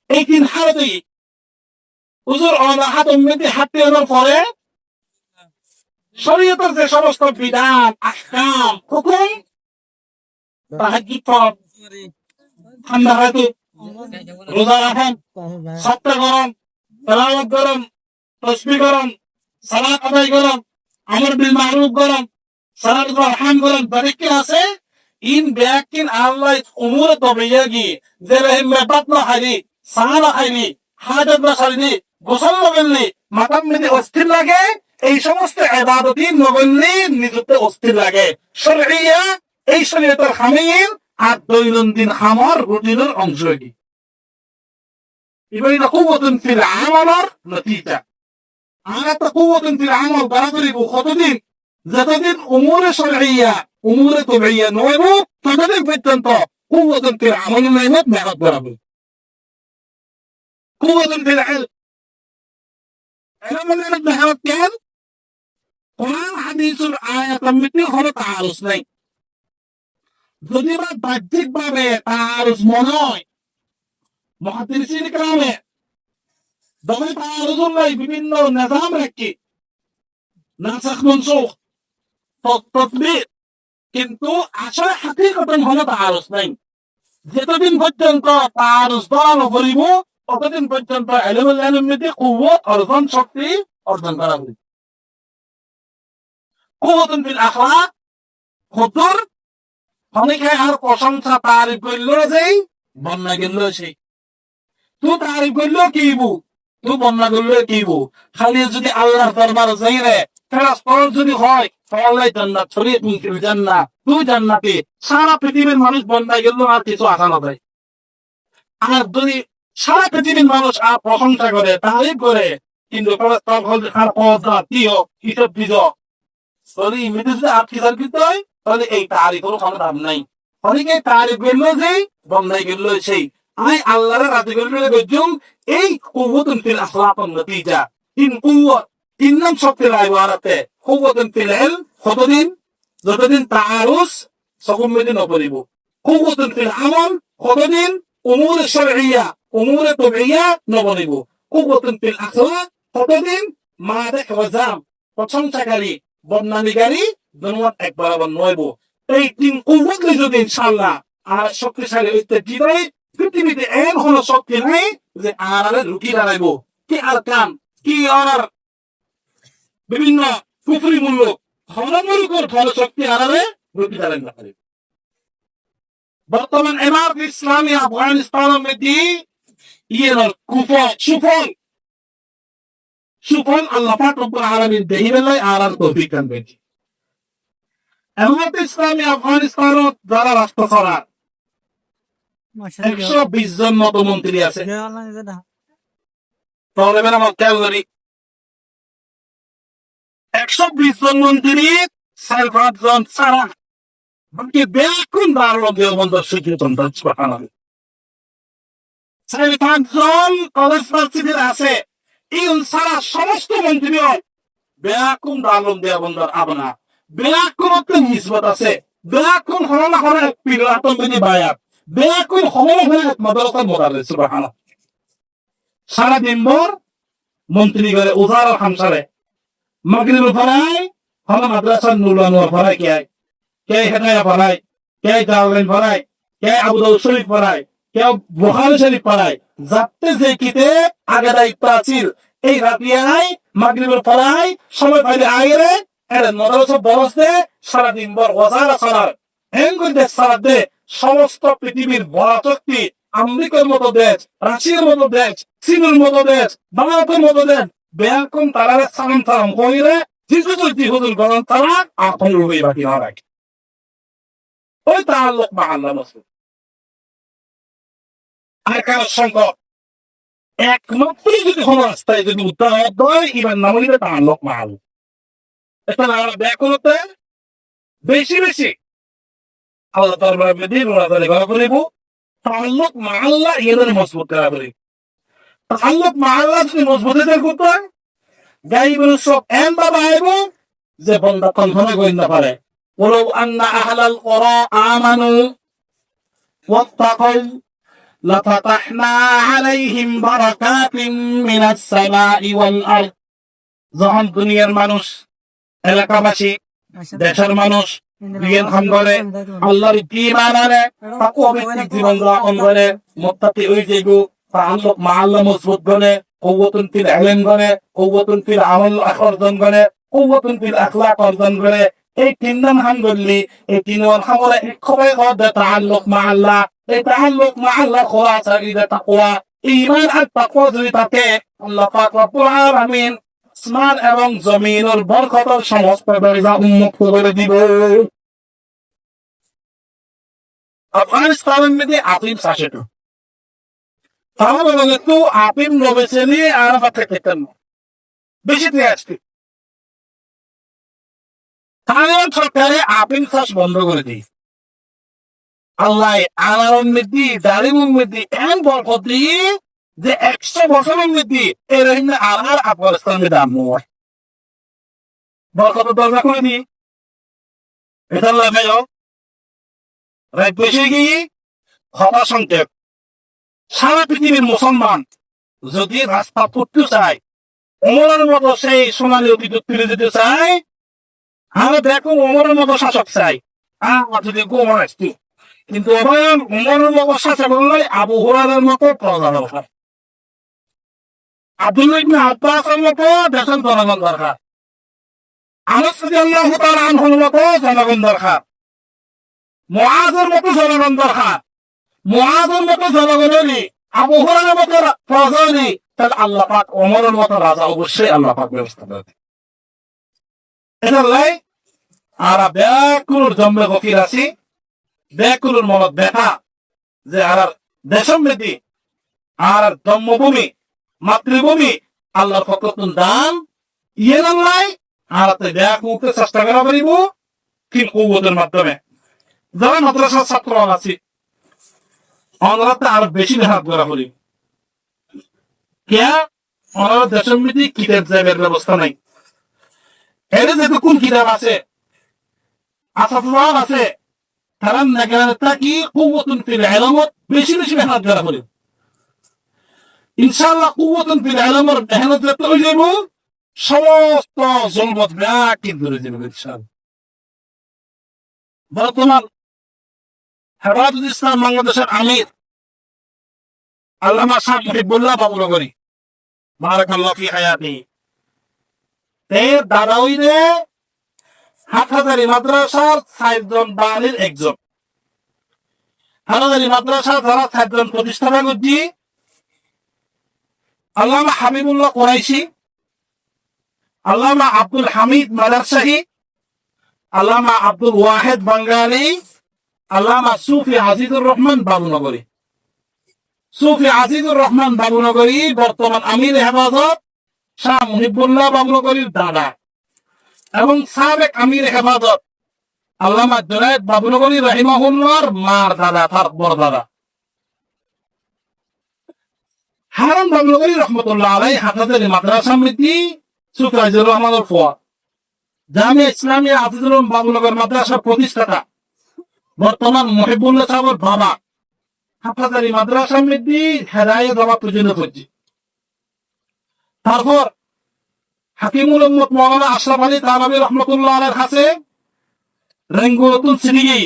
एक दिन हालत हुई हुजूर और हाथ उम्मीद हाथ পরে শরীয়তের যে সমস্ত বিধান আহকাম হুকুম তাহাজ্জুদ পড়া ঠান্ডা হয়তো রোজা রাখেন সপ্তাহ গরম তেলাওয়াত গরম তসবিহ গরম সালাত আদায় গরম আমর বিল মারুফ গরম সালাতুল আরহাম গরম বাকি আছে ইন ব্যাকিন আল্লাহ উমুর তবিয়াগি জেরহিম বাতন হারি সালা হারি হাজাত বাসারি গোসল নগলনি মাতাম মিতে অস্থির লাগে এই সমস্ত ইবাদতি নগলনি নিজতে অস্থির লাগে শরঈয়া এই শরীয়তের খামিল আর দৈনন্দিন আমার রুটিনের অংশ কি এবার এটা কুওয়াতুন ফিল আমালের নতিজা আর একটা কুওয়াতুন ফিল আমাল বাড়াবাড়ি কতদিন যতদিন উমুরে শরঈয়া উমুরে তবিইয়া নয়ব ততদিন পর্যন্ত কুওয়াতুন ফিল আমাল নাইমত মেহনত বাড়াবে কুওয়াতুন ফিল ইলম মেহনত কেন কোরআন হাদিসের আয়াতের মধ্যে হলো তাআরুজ নাই যদি বা বাহ্যিক ভাবে তাআরুজ মনে হয় মুহাদ্দিসিন کرامে দমে তাআরুজুল নাই বিভিন্ন নিজাম রাখি নাসাখ মনসুখ তাতবিক কিন্তু আসলে হাকিকতন হলো তাআরুজ নাই যতদিন পর্যন্ত তাআরুজ ধরা করিব ততদিন পর্যন্ত ইলমুল ইলম মধ্যে কুওয়াত অর্জন শক্তি অর্জন করা হবে কুওয়াতুন ফিল আখলাক হুজুর অনেকে আর প্রশংসা তারিফ করলো যেই বন্যা গেল সেই তুই তারিফ করলো কিবু তুই বন্যা করলো কিবু খালি যদি আল্লাহর দরবার যাই রে ফেরাস্তর যদি হয় তাহলে জান্নাত ছড়িয়ে তুই জান্নাত তুই জান্নাতে সারা পৃথিবীর মানুষ বন্যা গেল আর কিছু আশা না দেয় আর যদি সারা পৃথিবীর মানুষ আর প্রশংসা করে তারিফ করে কিন্তু আর পদা দিও হিসাব দিজ তাহলে ইমিডিয়েটলি যদি আর কিসার দিতে হয় তাহলে এই তারিখেরও কোনো দাম নাই অনেকে তারিখ গেল যে বন্যায় গেল সেই আমি আল্লাহর রাতে গেল গজুম এই কুওয়াতুন ফিল আখলাক নতিজা ইন কুওয়াত ইন্নাম শক্তি লাইব আরাতে কুওয়াতুন ফিল ইলম যতদিন তাআরুস সকম মেদিন অপরিব কুওয়াতুন ফিল আমল কতদিন উমুর শারঈয়া উমুর তাবিইয়া নবনিব কুওয়াতুন ফিল আখলাক কতদিন মাদা ওয়াজাম প্রশংসাকারী বর্ণালীকারী ধন্যবাদ একবার আবার নয়ব এই তিন কুওয়াত যদি ইনশাআল্লাহ আর শক্তিশালী হইতে দিবাই পৃথিবীতে এমন কোন শক্তি নাই যে আর রুটি দাঁড়াইব কি আর কাম কি আর বিভিন্ন কুফরিমূলক ধর্মমূলক শক্তি আর রুটি দাঁড়াই না পারে বর্তমান ইমারত ইসলামী আফগানিস্তানের মধ্যে ইয়ের সুফল আল্লাহ পাক রব্বুল আলামিন দেহিবেলাই আর তৌফিক দান করেছে ইমারত ইসলামী আফগানিস্তানত যারা রাষ্ট্র চালায় 120 জন মতো মন্ত্রী আছে তাহলে আমার খেয়াল করি 120 জন মন্ত্রী 4-5 জন ছাড়া বাকি ব্যাকুল দারুল দেওবন্দ সুচিতন সুবহানাল্লাহ 4-5 জন কলেজ ভার্সিটির আছে এই ছাড়া সমস্ত মন্ত্রীও ব্যাকুল দারুল দেওবন্দর আপনা ব্যাকুলতে নিসবত আছে ব্যাকুল হলো না হলো পিলাতন বিনি বায়াত ব্যাকুল হলো হলো মাদ্রাসা মোদাররিস সুবহানাল্লাহ সারা দিনভর মন্ত্রী করে উজার হামসারে মাগরিবের পড়ায় হলো মাদ্রাসা নুরানোর পড়ায় কে হেদায়া পড়ায় কে জালালাইন পড়ায় কে আবু দাউদ শরীফ পড়ায় কে বুখারী শরীফ পড়ায় যাতে যে কিতে আগে দায়িত্ব আছিল এই রাতিয়ায় মাগরিবের পড়ায় সময় পাইলে আইরে এর মাদ্রাসা বরসে সারা দিনভর ওয়াজার সালার এন করে সারা দে সমস্ত পৃথিবীর বড় শক্তি আমেরিকার মতো দেশ রাশিয়ার মতো দেশ চীনের মতো দেশ ভারতের মতো দেশ ব্যাকুম তারারে সালাম কইরে যিশু কইতি হুজুর গরম তারা আপন রূপে বাকি না রাখে ওই তাআল্লুক মা আল্লাহ রাসূল আর কার সংকট একমাত্র যদি কোনো রাস্তায় যদি উত্তর হয় ইমান নামইলে তাআল্লুক মা আল্লাহ এটা না ব্যাকুলতে বেশি আল্লাহ দরবারে মেদিন ওরাদারে গড়া করিব তাআল্লুক মা আল্লাহ এদের মজবুত করা করিব তাআল্লুক মা আল্লাহ যদি মজবুত করতে হয় গাইবুল সব এম বাবা আইব যে বন্দা কল্পনা করি না পারে ওয়ালাউ আন্না আহলাল কুরা আমানু ওয়াত্তাকাউ লাফাতাহনা আলাইহিম বারাকাতিন মিনাস সামাই ওয়াল আরদ যখন দুনিয়ার মানুষ এলাকাবাসী দেশের মানুষ রিয়েন খান করে আল্লাহর ঈমান আনে তাকওয়া ভিত্তিক জীবন যাপন করে মুত্তাকি হয়ে যাইবো তাআল্লুক মা আল্লাহ মজবুত করে কুওয়াতুন ফিল ইলম করে কুওয়াতুন ফিল আমল অর্জন করে কুওয়াতুন ফিল আখলাক অর্জন করে এই তিন নাম হান বললি এই তিনর খামরে একবারে কত তাআল্লুক মা আল্লাহ এই তাআল্লুক মা আল্লাহ খোলাসা ইদা তাকওয়া ঈমান আর তাকওয়া যদি থাকে আল্লাহ পাক রব্বুল আলামিন আসমান এবং জমিনের বরকতের সমস্ত দরজা উন্মুক্ত করে দিব আফগানিস্তানের মধ্যে আফিম শাসিত তাহলে বলে তো আফিম রবেছে নিয়ে আরাফাত থাকতেন বেশি দিয়ে আসছে তালিবান সরকারে আফিম চাষ বন্ধ করে দিয়েছে আল্লাহ আনারন মধ্যে দারিমুন মধ্যে এমন বরকত দিয়ে যে 100 বছরের মধ্যে এরকম আর আফগানিস্তানের দাম নয় বরকত দরজা করে দিয়ে এটা লাগে রাত বসে গিয়ে হওয়া সংকেত সারা পৃথিবীর মুসলমান যদি রাস্তা পড়তে চায় ওমরের মতো সেই সোনালী অতীত ফিরে যেতে চায় আমি দেখো ওমরের মতো শাসক চাই যদি গোমর আসছি কিন্তু ওমরের মতো শাসক হলে আবু হুরায়রার মতো প্রজা দরকার আব্দুল্লাহ ইবনে আব্বাসের মতো দেশের জনগণ দরকার আনাস রাদিয়াল্লাহু তাআলা আনহুর মতো জনগণ দরকার, মুআজের মতো জনগণ দরকার, মুআজের মতো জনগণ হলে, আবু হুরায়রার মতো প্রজা হলে, তাহলে আল্লাহ পাক ওমরের মতো রাজা অবশ্যই আল্লাহ পাক ব্যবস্থা করে। এটা লাই আর ব্যাকুলর জন্মে গফির আছি, ব্যাকুলর মনত ব্যথা যে আর দেশমৃদ্ধি আর জন্মভূমি মাতৃভূমি আল্লাহর পক্ষ দান ইয়ে নাই আর ব্যাকুলতে চেষ্টা করা পারিব কি কৌবতের মাধ্যমে। যারা মাদ্রাসার ছাত্র আছি অনারাতে আরো বেশি মেহনত করা করি কেয়া অনারা দেশমৃদ্ধি কিতাব যাইবের ব্যবস্থা নাই। এর যেহেতু কোন কিতাব আছে আসাফাল আছে তারা নেগারটা কি কুওয়াতুন ফিল ইলমত বেশি বেশি মেহনত করা করি। ইনশাআল্লাহ কুওয়াতুন ফিল ইলমের মেহনত যত হয়ে যাব সমস্ত জলমত ব্যাকিন ধরে যাবে ইনশাআল্লাহ। বর্তমান হেফাজতুল ইসলাম বাংলাদেশের আমির আল্লামা শাহ মুহিবুল্লাহ বাবুনগরী বারাকাল্লাহু ফি হায়াতি এর দাদা হইলে হাটহাজারী মাদ্রাসার ৬০ জন বালির একজন। হাটহাজারী মাদ্রাসা যারা ৬০ জন প্রতিষ্ঠাতা করছি আল্লামা হাবিবুল্লাহ কুরাইশি, আল্লামা আব্দুল হামিদ মাদারসাহি, আল্লামা আব্দুল ওয়াহেদ বাঙ্গালী, আল্লামা সুফি আজিজুর রহমান বাবুনগরী। সুফি আজিজুর রহমান বাবুনগরী বর্তমান আমির হেফাজত শাহ মুহিবুল্লাহ বাবুনগরীর দাদা এবং সাবেক আমির হেফাজত আল্লামা জুনায়েদ বাবুনগরী রাহিমাহুল্লাহর মার দাদা, তার বড় দাদা হারুন বাবুনগরী রহমতুল্লাহ আলাইহি হাফেজের মাদ্রাসা সমিতি সুফি আজিজুর রহমানের ফুয়া জামিয়া ইসলামিয়া আজিজুল বাবুনগর মাদ্রাসা প্রতিষ্ঠাতা বর্তমান মুহিবুল্লাহ সাহেবের বাবা হাফেজের মাদ্রাসা সমিতি হেদায়েত বাবা পর্যন্ত করছে। তারপর হাকিমুল উম্মত মাওলানা আশরাফ আলী তানভী রহমাতুল্লাহ আলাইহির কাছে রেঙ্গুতুল সিদ্দিকী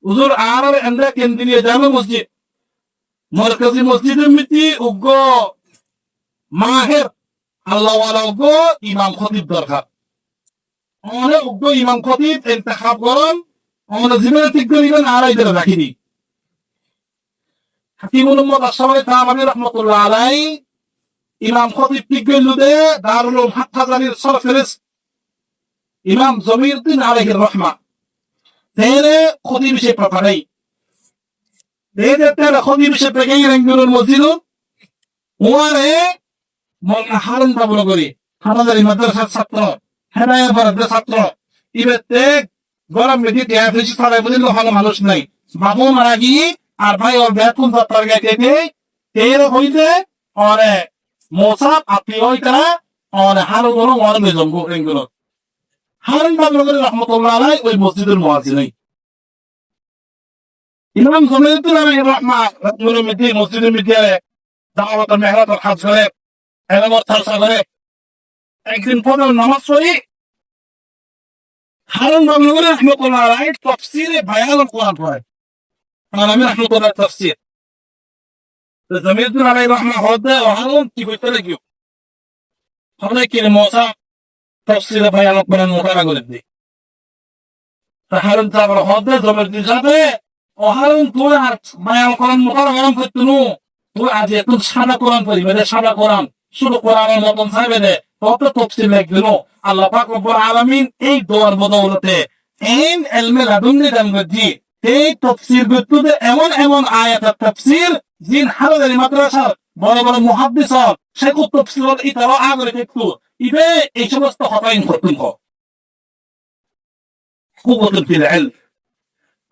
হুজুর আরব এন্ডা কেন্দ্রীয় জামে মসজিদ মরকাজি মসজিদের মিতি উগ্র মাহের আল্লাহ ওয়ালা উগ্র ইমাম খতিব দরকার। অনেক উগ্র ইমাম খতিব ইন্তেখাব করেন অনেক জীবনে ঠিক করিবেন আর এদের রাখিনি। হাকিমুল উম্মত আশরাফ আলী তানভী রহমাতুল্লাহ আলাইহি ইমাম খতিব পিগলুদে দারুল উলুম হাটহাজারীর সরফেরেস ইমাম জমিরউদ্দিন আলাইহির রহমা তেরে খতিব সে পাঠাই তেরে তেরে খতিব সে পেগেই রেঙ্গুলুল মসজিদ ওয়ারে মাওলানা হারুন বাবুনগরী হাটহাজারী মাদ্রাসার ছাত্র হেদায়েত পরিবারের ছাত্র ইবেতে গরম মেদি দেয়া ফিস ফালে বলিল ভালো মানুষ নাই বাবু মারা গিয়ে আর ভাই ওর বেতন যাত্রার গাইতে তেরে হইতে ওরে মোসাব আপনি ওই তারা আর হারুন বলো ওর মেজম রেঙ্গুলুল হারুন বাবুনগরী রহমতুল্লাহ আলাইহি ওই মসজিদের মুয়াজ্জিন। ইমাম জমিরউদ্দিন আলাইহির রহমা রাতমুল মিতি মসজিদের মিতিয়ারে দাওয়াত মেহরাত কাজ করে এলমত তালসা করে একদিন পরে নামাজ পড়ি হারুন বাবুনগরী রহমতুল্লাহ আলাইহি তাফসীরে বায়ানুল কোরআন পড়ে আর আমি রহমতুল্লাহ তাফসীর জমিরউদ্দিন আলাইহির রহমা হদে হারুন কি কইতে লাগিও হলে কি মোসা তাফসীরে বায়ানুল কোরআন মুতারা করে দি হারুন তারপর হদে জমিরউদ্দিন সাথে ও হারুন তুই আর বায়ানুল কোরআন মুতারা গরম করতুনু তুই আজ এত সাদা কোরআন পড়ি মানে সাদা কোরআন শুধু কোরআনের মতন চাইবে দে তত তাফসীর লিখবেন আল্লাহ পাক রব্বুল আলামিন এই দোয়ার বদৌলতে এই ইলমে লাদুন্নি দান করছি এই তাফসীর গুতুতে এমন এমন আয়াত তাফসীর জিন হারুন মাদ্রাসার বড় বড় মুহাদ্দিস শেখ তাফসীর ইতারা আগরে দেখতো ইবে এই সমস্ত হতাইন করতুন কুওয়াতুল ফিল ইলম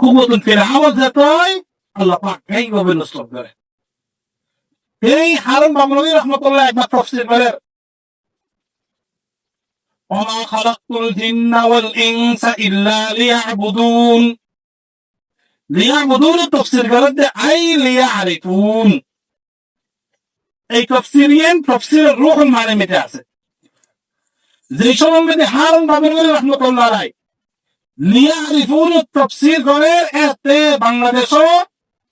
কুওয়াতুল ফিল আমল যাতাই আল্লাহ পাক এইভাবে নসব করে। এই হারুন বাবুনগরী রহমাতুল্লাহ একবার তাফসীর করে ওমা খালাকতুল জিন্না ওয়াল ইনসা ইল্লা লিয়াবুদুন লিয়াবুদুন তাফসীর করে আই লিয়ারিফুন এই তাফসীরিয়ান তাফসীরের রূহুল মানি মেতে আছে যে সম্বন্ধে হারুন বাবুনগরী রহমাতুল্লাহ আলাইহি লিয়ারিফুন তাফসীর করে এতে বাংলাদেশে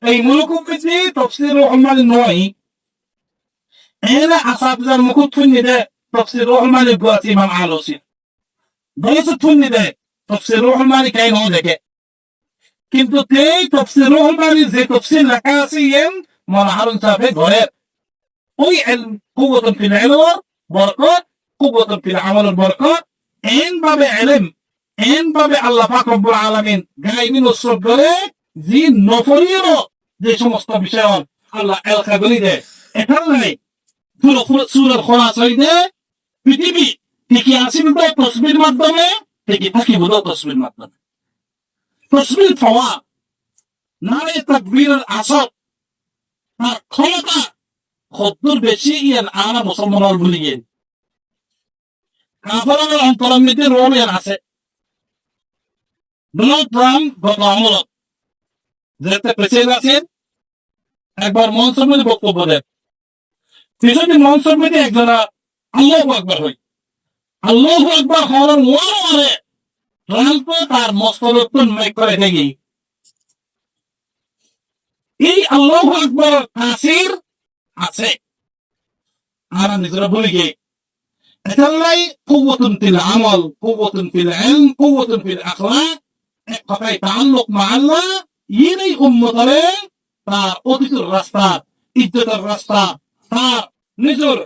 এই মুলুকুফিতি তাফসীর রূহুল মানি নয় এরা আসাবজার মুকুত নিদে তাফসীর রূহুল মানি গুয়াতি ইমাম আলুসি দলেছে থুন্নি দেয় তফসির রুহুল মানি কাই ন দেখে কিন্তু তেই তফসির রুহুল মানি যে তফসির লেখা আছে ইয়েন মন হারুন সাহেবের ঘরের ওই কুওয়াতুন ফিল ইলম বরকত কুওয়াতুন ফিল আমল বরকত এন ভাবে ইলম এন ভাবে আল্লাহ পাক রব্বুল আলামিন গায়বি নসরত করে জি নফরির যে সমস্ত বিষয় আল্লাহ এল খাগলি দে এটা নাই পুরো সূরার খোলাসা হইতে পৃথিবী ঠিকই আসিন তো তসবির মাধ্যমে ঠিকই থাকিব তো তসবির মাধ্যমে তসবির পাওয়া নারে তাকবীরের আসর তার ক্ষমতা কদ্দুর বেশি ইয়ান আনা মুসলমানের বলি গিয়ে কাফারের অন্তরান্বিতে রোল ইয়ান আছে ডোনাল্ড ট্রাম্প গত আমলত যেতে প্রেসিডেন্ট আছেন একবার মঞ্চের মধ্যে বক্তব্য দেন পিছনে মঞ্চের মধ্যে একজনা আল্লাহু আকবার হই আল্লাহু আকবার হওয়ার ওয়ারে ট্রাম্প তার মস্তলতুন মেক করে দেখি এই আল্লাহু আকবার তাসির আছে আর নিজেরা বলি গিয়ে এটালাই কুওয়াতুন ফিল আমল কুওয়াতুন ফিল ইলম কুওয়াতুন ফিল আখলাক এক কথায় তাআল্লুক মা আল্লাহ ইনি উম্মতরে তার অতীতের রাস্তা ইজ্জতের রাস্তা তার নিজের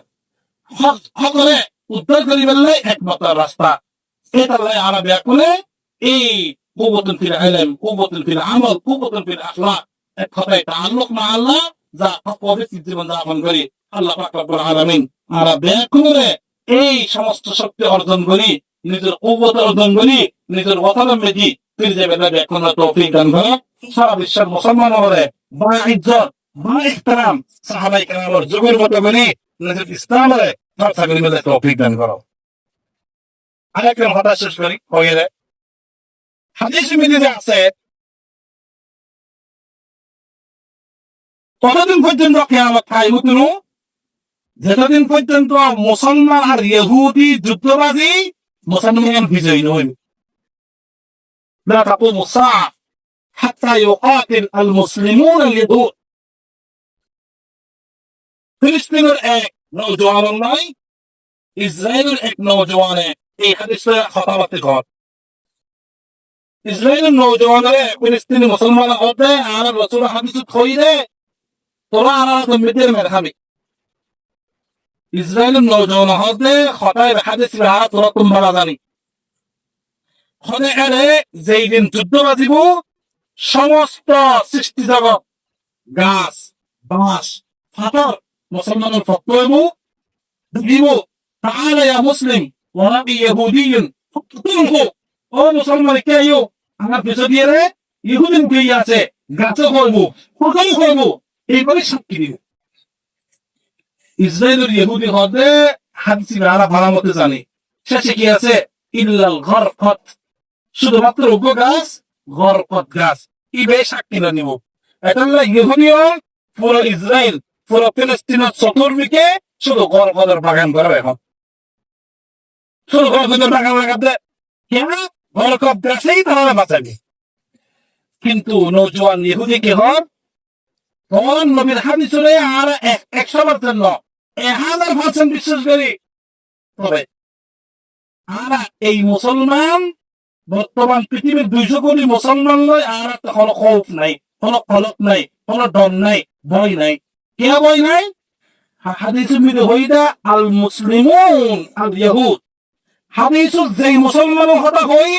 হকরে উদ্ধার করিবার লাই একমাত্র রাস্তা এটা লাই আরবে করে এই কুওয়াতুন ফিল ইলম কুওয়াতুন ফিল আমল কুওয়াতুন ফিল আখলাক এক কথায় তাআল্লুক মা আল্লাহ যা পবিত্র জীবন যাপন করি আল্লাহ পাক রব্বুল আলামিন আরবে করে এই সমস্ত শক্তি অর্জন করি নিজের কুওয়াত অর্জন করি নিজের ওয়াতানমেজি ফিরে যাবে না এখন তৌফিক দান করে সারা বিশ্বের মুসলমান হলে বা ইজ্জত বা ইহতিরাম সাহাবায়ে কেরামের যুগের মতো মানে নিজের ইসলামের চর্চা করি মেলে তৌফিক দান করো আরেকটা কথা শেষ করি হয়ে যায় হাদিস মিলে আছে কতদিন পর্যন্ত কিয়ামত কায়েম হতো যতদিন পর্যন্ত মুসলমান আর ইহুদি যুদ্ধবাজি মুসলমান বিজয়ী নয় لا تقوم الساعة حتى يقاتل المسلمون اليهود ফিলিস্তিনের এক নওজোয়ান নাই ইসরায়েলের এক নওজোয়ানে এই হাদিসে কথাবার্তা কর ইসরায়েলের নওজোয়ানরে ফিলিস্তিনি মুসলমান হতে আর রাসূল হাদিস কইরে তোরা আর মিদের মেরহামি ইসরায়েলের নওজোয়ান হতে খতায় হাদিস রা তোরা তোমরা জানি খনে এলে যেই দিন যুদ্ধ বাজিব সমস্ত সৃষ্টি জগৎ গাছ বাঁশ পাথর মুসলমানের পক্ষ হইব দিব তাআলা ইয়া মুসলিম ওয়া রাবি ইহুদিয়্যিন তুমকো ও মুসলমান কে আইও আমার পিছ দিয়ে রে ইহুদিন কে আছে গাছে হইব পাথর হইব এইভাবে সাক্ষী দিব ইসরায়েলের ইহুদি হতে হাদিস আরা ভালো মতো জানি শেষে কি আছে ইল্লাল গরফত শুধুমাত্র উপ গাছ গরপত গাছ ইবে সাক্ষী নিব এটা হলো ইহুদিও পুরো ইসরায়েল পুরো ফিলিস্তিনের চতুর্দিকে শুধু গরপদের বাগান করা এখন শুধু গরপদের বাগান লাগাতে কেন গরপত গাছেই তারা বাঁচাবে কিন্তু নৌজওয়ান ইহুদি কি হন তোমার নবীর হাদিস শুনে আর 100% 1000% বিশ্বাস করি তবে আর এই মুসলমান বর্তমান পৃথিবীর 200 কোটি মুসলমান নয় আর কোনো খৌফ নাই কোনো কলক নাই কোনো ডর নাই ভয় নাই কে ভয় নাই হাদিস মিলে হইদা আল মুসলিমুন আল ইয়াহুদ হাদিস যেই মুসলমান হতা হই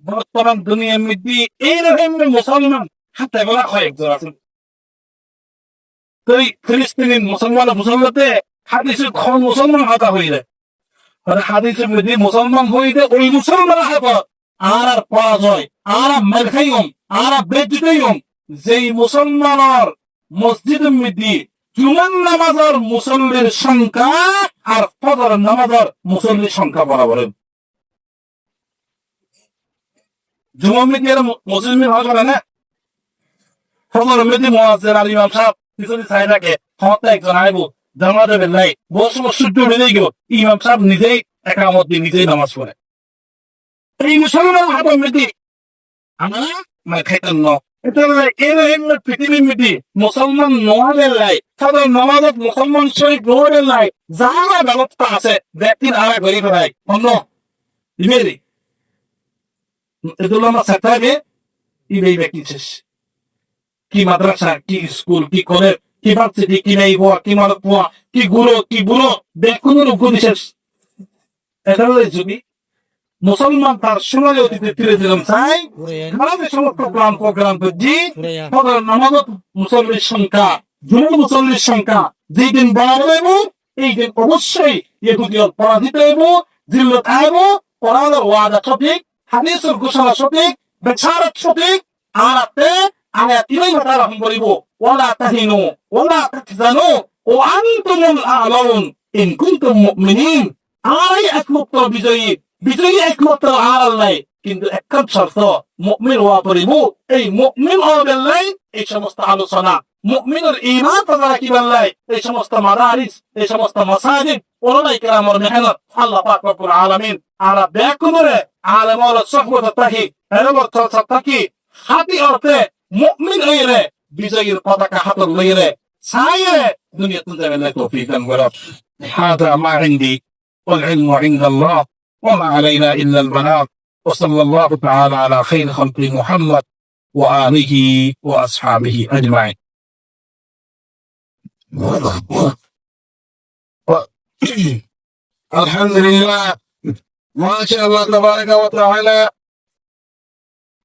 বর্তমান দুনিয়ার মধ্যে এই রকম মুসলমান হাতে বলা কয়েকজন আছে তুই ফিলিস্তিনি মুসলমান মুসলমানতে হাদিসের কোন মুসলমান হতা হইলে হাদিসের মধ্যে মুসলমান হইতে ওই মুসলমান হাত আর পরাজয় আর মেরখাইম আর বেদিতইম যেই মুসলমানের মসজিদের মধ্যে জুমার নামাজের মুসল্লির সংখ্যা আর ফজর নামাজের মুসল্লির সংখ্যা বরাবর জুমার মধ্যে মুসলিম হওয়া না ফজর মধ্যে মুয়াজ্জিন আর ইমাম সাহেব পিছনে চাই থাকে হতে একজন আইব জামা দেবেন নাই বসে সূর্য উঠে গেল ইমাম সাহেব নিজেই একামত দিয়ে নিজেই নামাজ পড়ে এই মুসলমান হাতের মধ্যে আমরা খাইতাম না এটা এর পৃথিবীর মধ্যে মুসলমান নোয়াদের লাই তাদের নামাজত মুসলমান শরীফ নোয়াদের লাই যারা ব্যবস্থা আছে ব্যক্তির আড়া গড়ি ফেলাই অন্য ইমেরি এগুলো আমরা সেটাইবে ইবেই ব্যক্তি শেষ কি মাদ্রাসা কি স্কুল কি কলেজ কি ভার্সিটি কি নাই হওয়া কি মালক হওয়া কি গুলো কি বুড়ো বেকুন রূপ শেষ এটা হলো যদি মুসলমান তার সময় অতীতে ফিরে দিলাম চাই খারাপ সমস্ত প্ল্যান প্রোগ্রাম করছি নামাজ মুসল্লির সংখ্যা জুমার মুসল্লির সংখ্যা যেই দিন বাড়াবো হইব এই দিন অবশ্যই ইহুদিয়ত পরাজিত হইব জিল্লত আইব কোরআনের ওয়াদা সঠিক হাদিসের ঘোষণা সঠিক বেচারত সঠিক আর আপনি আয়াত তিনই কথা রকম বলিব ওয়ালা তাহিনু ওয়ালা তাহজানু ও আনতুমুল আ'লাউন ইন কুনতুম মুমিনিন আই একমাত্র বিজয়ী বিজয়ী একমাত্র আর আল্লাহ কিন্তু একখান শর্ত মুমিন হওয়া পরিব এই মুমিন হওয়ার লাই এই সমস্ত আলোচনা মুমিনের ঈমান তারা কি বললাই এই সমস্ত মাদারিস এই সমস্ত মাসাজিদ ওলামায়ে কেরামের মেহনত আল্লাহ পাক রব্বুল আলামিন আলা বেকুমরে আলেমর সুহবত তাহি এরবর তাকি হাতি অর্থে মুমিন হইরে বিজয়ীর পতাকা হাতে লইরে ছাইরে দুনিয়া তুলতে গেলে তৌফিক দান করো هذا ما عندي والعلم عند الله وما علينا إلا البلاغ وصلى الله تعالى على خير خلق محمد وآله وأصحابه أجمعين الحمد لله ما شاء الله تبارك وتعالى